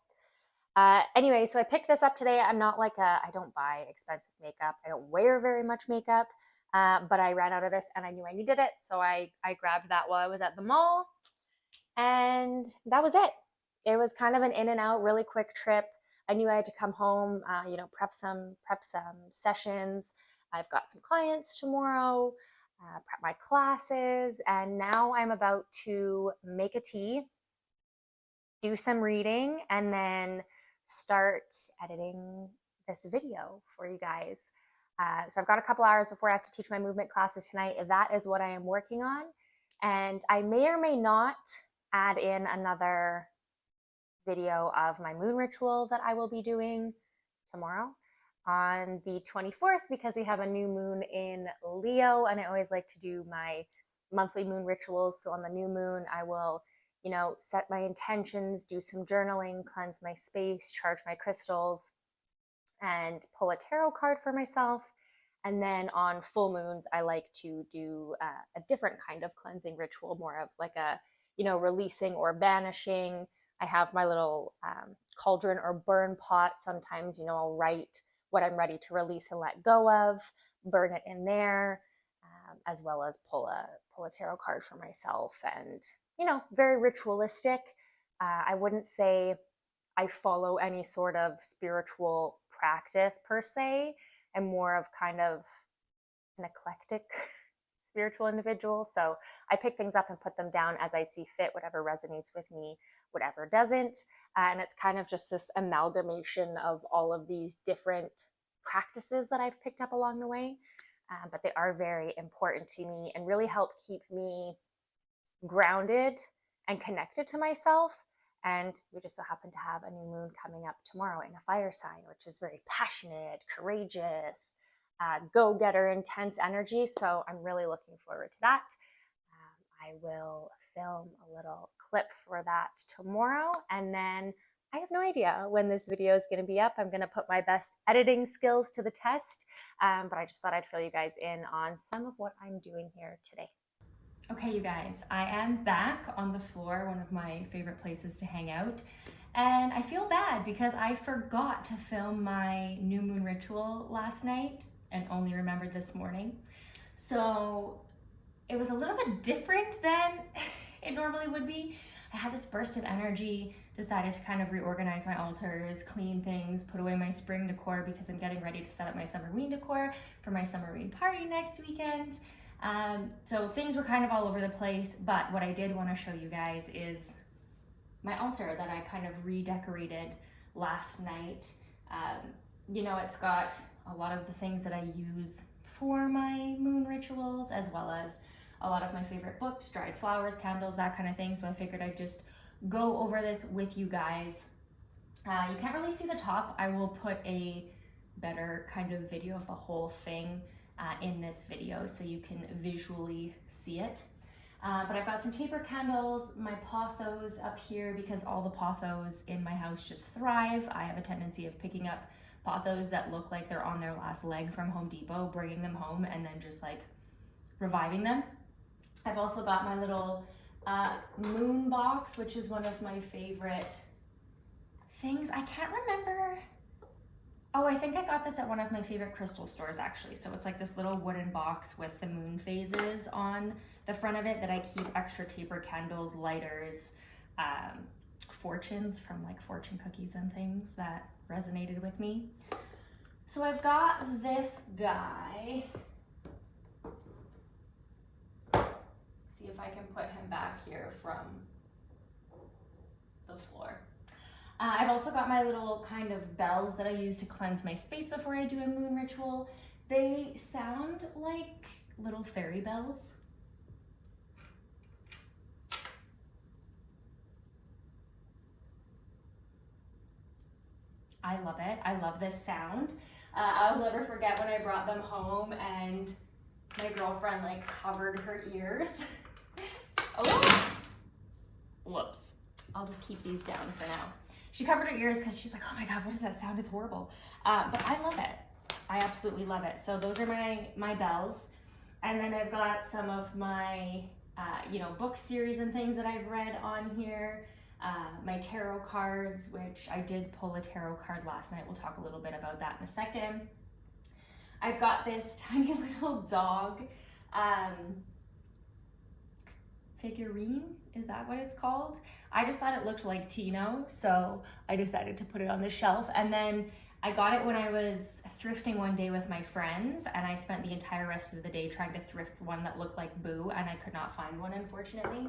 Anyway, so I picked this up today. I don't buy expensive makeup. I don't wear very much makeup, but I ran out of this and I knew I needed it. So I grabbed that while I was at the mall, and that was it. It was kind of an in and out, really quick trip. I knew I had to come home, prep some sessions. I've got some clients tomorrow, prep my classes, and now I'm about to make a tea, do some reading, and then start editing this video for you guys. So I've got a couple hours before I have to teach my movement classes tonight. That is what I am working on. And I may or may not add in another video of my moon ritual that I will be doing tomorrow on the 24th because we have a new moon in Leo, and I always like to do my monthly moon rituals. So on the new moon, I will set my intentions, do some journaling, cleanse my space, charge my crystals, and pull a tarot card for myself. And then on full moons, I like to do a different kind of cleansing ritual, more of like a, releasing or banishing. I have my little cauldron or burn pot. Sometimes, I'll write what I'm ready to release and let go of, burn it in there, as well as pull a tarot card for myself. And very ritualistic. I wouldn't say I follow any sort of spiritual practice per se. I'm more of kind of an eclectic spiritual individual. So I pick things up and put them down as I see fit, whatever resonates with me, whatever doesn't. And it's kind of just this amalgamation of all of these different practices that I've picked up along the way. But they are very important to me and really help keep me grounded and connected to myself. And we just so happen to have a new moon coming up tomorrow in a fire sign, which is very passionate, courageous, go-getter, intense energy. So I'm really looking forward to that. I will film a little clip for that tomorrow, and then I have no idea when this video is going to be up. I'm going to put my best editing skills to the test, but I just thought I'd fill you guys in on some of what I'm doing here today. Okay, you guys, I am back on the floor, one of my favorite places to hang out. And I feel bad because I forgot to film my new moon ritual last night and only remembered this morning. So it was a little bit different than it normally would be. I had this burst of energy, decided to kind of reorganize my altars, clean things, put away my spring decor because I'm getting ready to set up my Summerween decor for my Summerween party next weekend. So things were kind of all over the place, but what I did want to show you guys is my altar that I kind of redecorated last night. It's got a lot of the things that I use for my moon rituals, as well as a lot of my favorite books, dried flowers, candles, that kind of thing. So I figured I'd just go over this with you guys. You can't really see the top. I will put a better kind of video of the whole thing in this video so you can visually see it. But I've got some taper candles, my pothos up here because all the pothos in my house just thrive. I have a tendency of picking up pothos that look like they're on their last leg from Home Depot, bringing them home and then just like reviving them. I've also got my little moon box, which is one of my favorite things. I can't remember. Oh, I think I got this at one of my favorite crystal stores actually. So it's like this little wooden box with the moon phases on the front of it that I keep extra taper candles, lighters, fortunes from like fortune cookies and things that resonated with me. So I've got this guy. See if I can put him back here from the floor. I've also got my little kind of bells that I use to cleanse my space before I do a moon ritual. They sound like little fairy bells. I love it. I love this sound. I'll never forget when I brought them home and my girlfriend like covered her ears. Oh, whoops. I'll just keep these down for now. She covered her ears because she's like, oh my God, what is that sound? It's horrible. But I love it. I absolutely love it. So those are my bells. And then I've got some of my, book series and things that I've read on here. My tarot cards, which I did pull a tarot card last night. We'll talk a little bit about that in a second. I've got this tiny little dog figurine. Is that what it's called? I just thought it looked like Tino, so I decided to put it on the shelf. And then I got it when I was thrifting one day with my friends, and I spent the entire rest of the day trying to thrift one that looked like Boo, and I could not find one, unfortunately.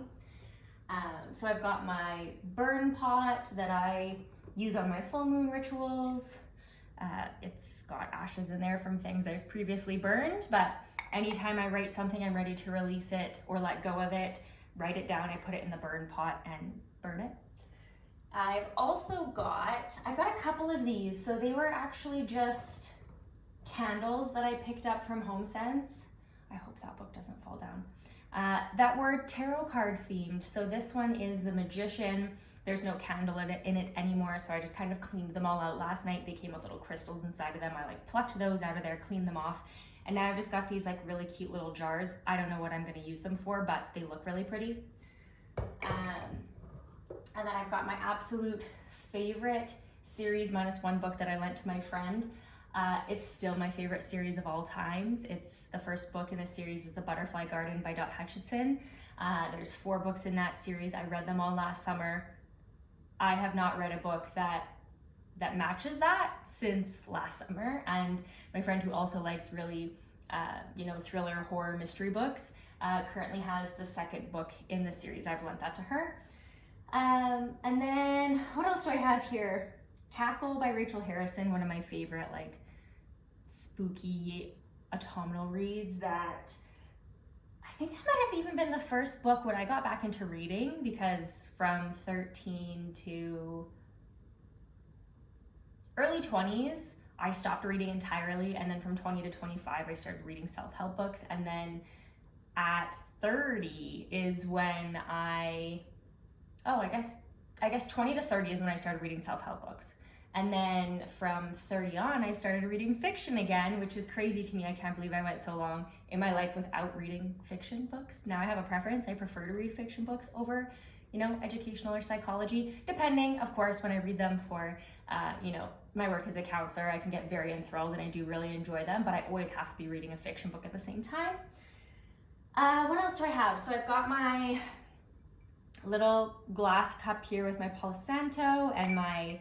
So I've got my burn pot that I use on my full moon rituals. It's got ashes in there from things I've previously burned, but anytime I write something, I'm ready to release it or let go of it, write it down, I put it in the burn pot and burn it. I've got a couple of these. So they were actually just candles that I picked up from HomeSense. I hope that book doesn't fall down. That were tarot card themed. So this one is the Magician. There's no candle in it anymore, so I just kind of cleaned them all out last night. They came with little crystals inside of them. I plucked those out of there, cleaned them off, and now I've just got these really cute little jars. I don't know what I'm going to use them for, but they look really pretty. And then I've got my absolute favorite series minus one book that I lent to my friend. It's still my favorite series of all times. It's the first book in the series is The Butterfly Garden by Dot Hutchinson. There's 4 books in that series. I read them all last summer. I have not read a book that matches that since last summer. And my friend who also likes really, thriller, horror, mystery books, currently has the 2nd book in the series. I've lent that to her. And then what else do I have here? Cackle by Rachel Harrison, one of my favorite spooky autumnal reads that I think that might have even been the first book when I got back into reading, because from 13 to early 20s, I stopped reading entirely. And then from 20 to 25, I started reading self-help books. And then at 30 is when I guess 20 to 30 is when I started reading self-help books. And then from 30 on, I started reading fiction again, which is crazy to me. I can't believe I went so long in my life without reading fiction books. Now I have a preference. I prefer to read fiction books over educational or psychology, depending, of course. When I read them for, my work as a counselor, I can get very enthralled and I do really enjoy them, but I always have to be reading a fiction book at the same time. What else do I have? So I've got my little glass cup here with my Palo Santo and my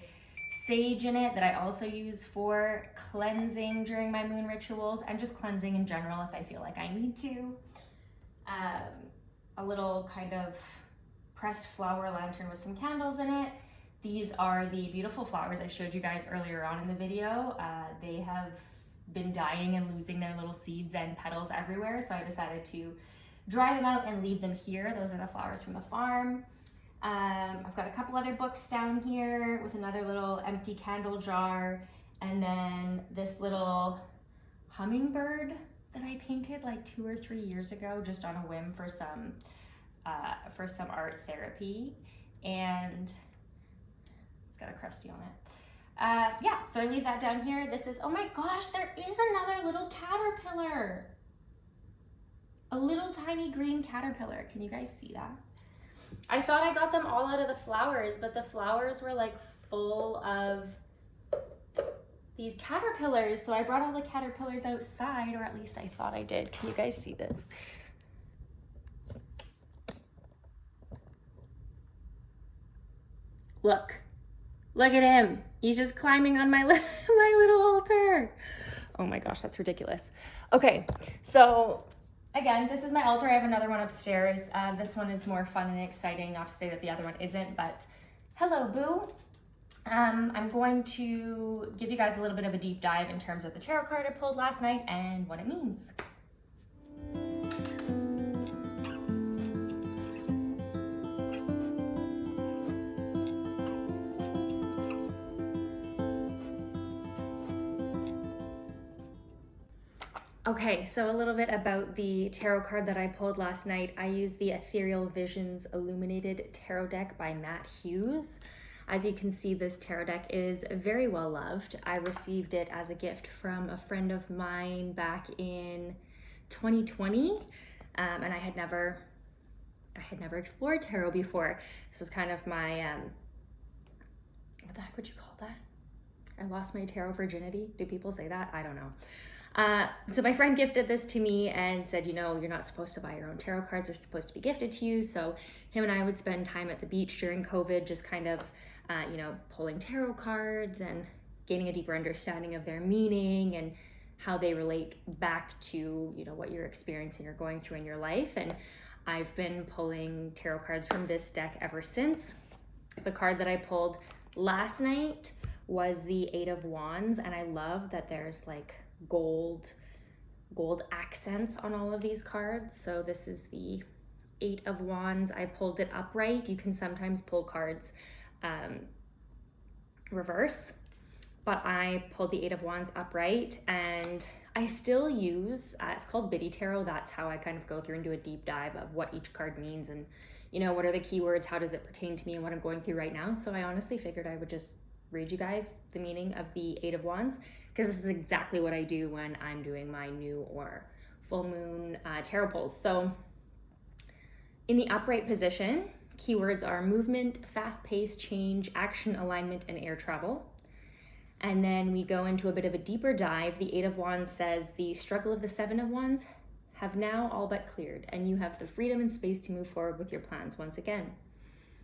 sage in it that I also use for cleansing during my moon rituals and just cleansing in general if I feel like I need to. A little kind of pressed flower lantern with some candles in it. These are the beautiful flowers I showed you guys earlier on in the video. They have been dying and losing their little seeds and petals everywhere, so I decided to dry them out and leave them here. Those are the flowers from the farm. I've got a couple other books down here with another little empty candle jar, and then this little hummingbird that I painted like 2 or 3 years ago just on a whim for some art therapy, and it's got a crusty on it. So I leave that down here. This is, oh my gosh, there is another little caterpillar. A little tiny green caterpillar. Can you guys see that? I thought I got them all out of the flowers, but the flowers were like full of these caterpillars. So I brought all the caterpillars outside, or at least I thought I did. Can you guys see this? Look at him. He's just climbing on my little altar. Oh my gosh, that's ridiculous. Okay, so again, this is my altar. I have another one upstairs. This one is more fun and exciting, not to say that the other one isn't, but hello, boo. I'm going to give you guys a little bit of a deep dive in terms of the tarot card I pulled last night and what it means. Okay, so a little bit about the tarot card that I pulled last night. I used the Ethereal Visions Illuminated Tarot deck by Matt Hughes. As you can see, this tarot deck is very well loved. I received it as a gift from a friend of mine back in 2020, and I had never explored tarot before. This is kind of my, what the heck would you call that? I lost my tarot virginity. Do people say that? I don't know. So my friend gifted this to me and said, you're not supposed to buy your own tarot cards. They're supposed to be gifted to you. So him and I would spend time at the beach during COVID, just kind of, pulling tarot cards and gaining a deeper understanding of their meaning and how they relate back to, what you're experiencing or going through in your life. And I've been pulling tarot cards from this deck ever since. The card that I pulled last night was the 8 of Wands. And I love that there's like gold accents on all of these cards. So this is the 8 of Wands. I pulled it upright. You can sometimes pull cards reverse, but I pulled the 8 of Wands upright, and I still use, it's called Biddy Tarot. That's how I kind of go through and do a deep dive of what each card means and, what are the keywords, how does it pertain to me and what I'm going through right now. So I honestly figured I would just read you guys the meaning of the 8 of Wands, because this is exactly what I do when I'm doing my new or full moon tarot pulls. So in the upright position, keywords are movement, fast-paced change, action, alignment, and air travel. And then we go into a bit of a deeper dive. The 8 of Wands says the struggle of the 7 of Wands have now all but cleared, and you have the freedom and space to move forward with your plans once again.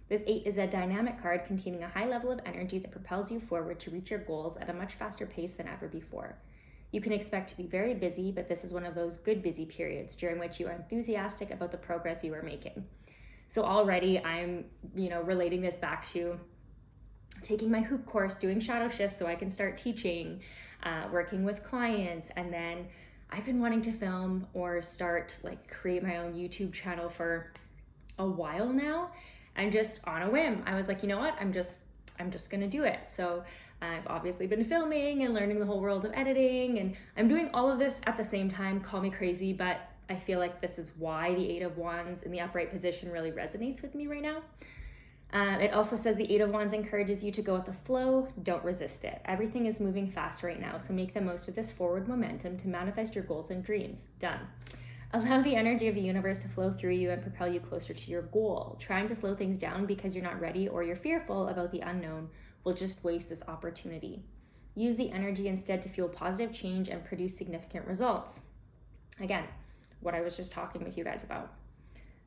This 8 is a dynamic card containing a high level of energy that propels you forward to reach your goals at a much faster pace than ever before. You can expect to be very busy, but this is one of those good busy periods during which you are enthusiastic about the progress you are making. So already I'm, relating this back to taking my hoop course, doing shadow shifts so I can start teaching, working with clients, and then I've been wanting to film or start create my own YouTube channel for a while now. And just on a whim, I was like, you know what? I'm just gonna do it. So I've obviously been filming and learning the whole world of editing, and I'm doing all of this at the same time. Call me crazy, but I feel like this is why the 8 of Wands in the upright position really resonates with me right now. It also says the 8 of Wands encourages you to go with the flow. Don't resist it. Everything is moving fast right now, so make the most of this forward momentum to manifest your goals and dreams. Done. Allow the energy of the universe to flow through you and propel you closer to your goal. Trying to slow things down because you're not ready or you're fearful about the unknown will just waste this opportunity. Use the energy instead to fuel positive change and produce significant results. Again, what I was just talking with you guys about.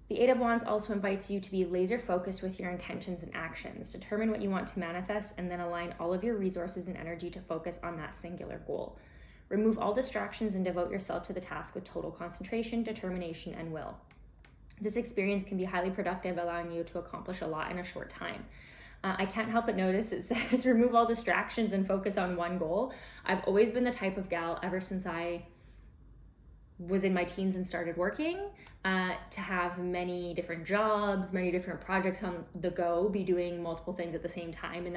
The Eight of Wands also invites you to be laser focused with your intentions and actions. Determine what you want to manifest and then align all of your resources and energy to focus on that singular goal. Remove all distractions and devote yourself to the task with total concentration, determination, and will. This experience can be highly productive, allowing you to accomplish a lot in a short time. I can't help but notice it says remove all distractions and focus on one goal. I've always been the type of gal, ever since I was in my teens and started working, to have many different jobs, many different projects on the go, be doing multiple things at the same time. And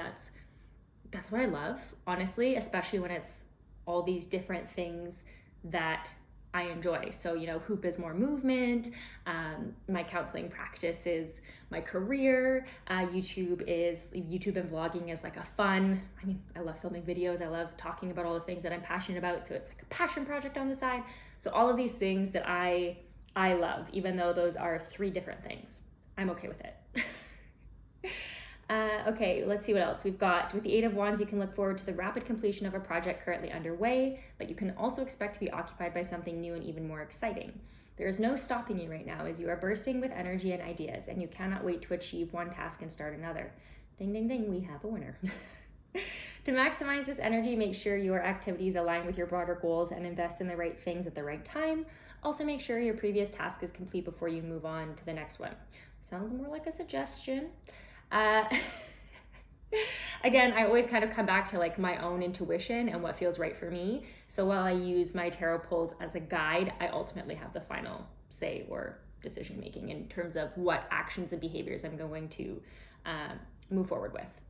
that's what I love, honestly, especially when it's all these different things that I enjoy. So, hoop is more movement. My counseling practice is my career. YouTube and vlogging is like a fun. I love filming videos. I love talking about all the things that I'm passionate about. So it's like a passion project on the side. So all of these things that I love, even though those are three different things, I'm okay with it. Okay, let's see what else we've got. With the Eight of Wands, you can look forward to the rapid completion of a project currently underway, but you can also expect to be occupied by something new and even more exciting. There is no stopping you right now, as you are bursting with energy and ideas, and you cannot wait to achieve one task and start another. Ding, ding, ding, we have a winner. To maximize this energy, make sure your activities align with your broader goals and invest in the right things at the right time. Also, make sure your previous task is complete before you move on to the next one. Sounds more like a suggestion. Again, I always kind of come back to like my own intuition and what feels right for me. So while I use my tarot pulls as a guide, I ultimately have the final say or decision making in terms of what actions and behaviors I'm going to move forward with.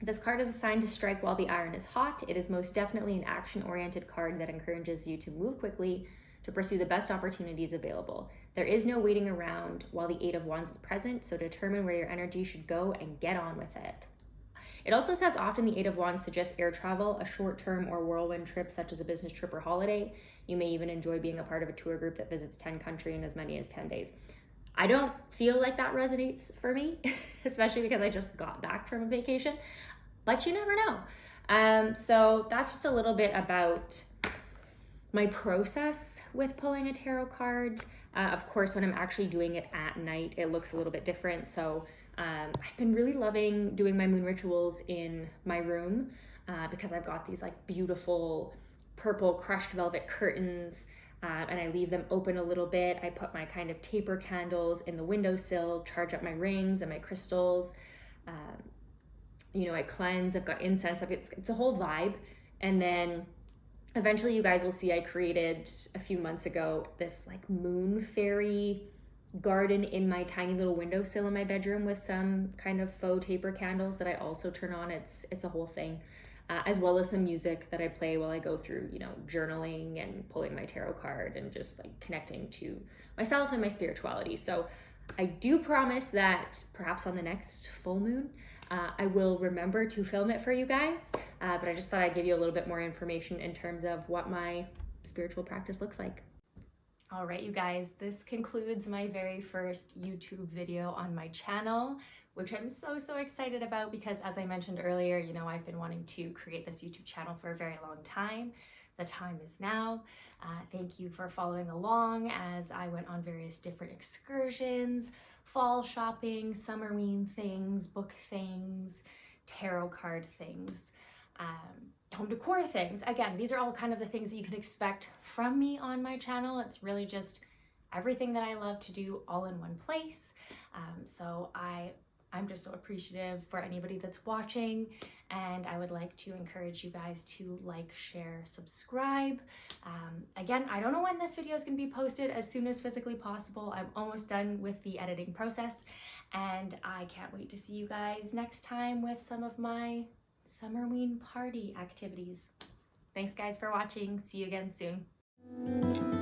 This card is assigned to strike while the iron is hot. It is most definitely an action-oriented card that encourages you to move quickly to pursue the best opportunities available. There is no waiting around while the Eight of Wands is present, so determine where your energy should go and get on with it. It also says often the Eight of Wands suggests air travel, a short-term or whirlwind trip such as a business trip or holiday. You may even enjoy being a part of a tour group that visits 10 countries in as many as 10 days. I don't feel like that resonates for me, especially because I just got back from a vacation, but you never know. So that's just a little bit about my process with pulling a tarot card. Of course, when I'm actually doing it at night, it looks a little bit different. So I've been really loving doing my moon rituals in my room because I've got these like beautiful purple crushed velvet curtains, and I leave them open a little bit. I put my kind of taper candles in the windowsill, charge up my rings and my crystals. I cleanse. I've got incense. It's a whole vibe. And then eventually you guys will see I created a few months ago this like moon fairy garden in my tiny little windowsill in my bedroom with some kind of faux taper candles that I also turn on. It's a whole thing, as well as some music that I play while I go through, journaling and pulling my tarot card and just like connecting to myself and my spirituality. So I do promise that perhaps on the next full moon, I will remember to film it for you guys, but I just thought I'd give you a little bit more information in terms of what my spiritual practice looks like. All right, you guys, this concludes my very first YouTube video on my channel, which I'm so excited about because, as I mentioned earlier, I've been wanting to create this YouTube channel for a very long time. The time is now. Thank you for following along as I went on various different excursions, fall shopping, Summerween things, book things, tarot card things, home decor things. Again, these are all kind of the things that you can expect from me on my channel. It's really just everything that I love to do all in one place. So I'm just so appreciative for anybody that's watching, and I would like to encourage you guys to like, share, subscribe. Again, I don't know when this video is going to be posted, as soon as physically possible. I'm almost done with the editing process, and I can't wait to see you guys next time with some of my Summerween party activities. Thanks guys for watching. See you again soon.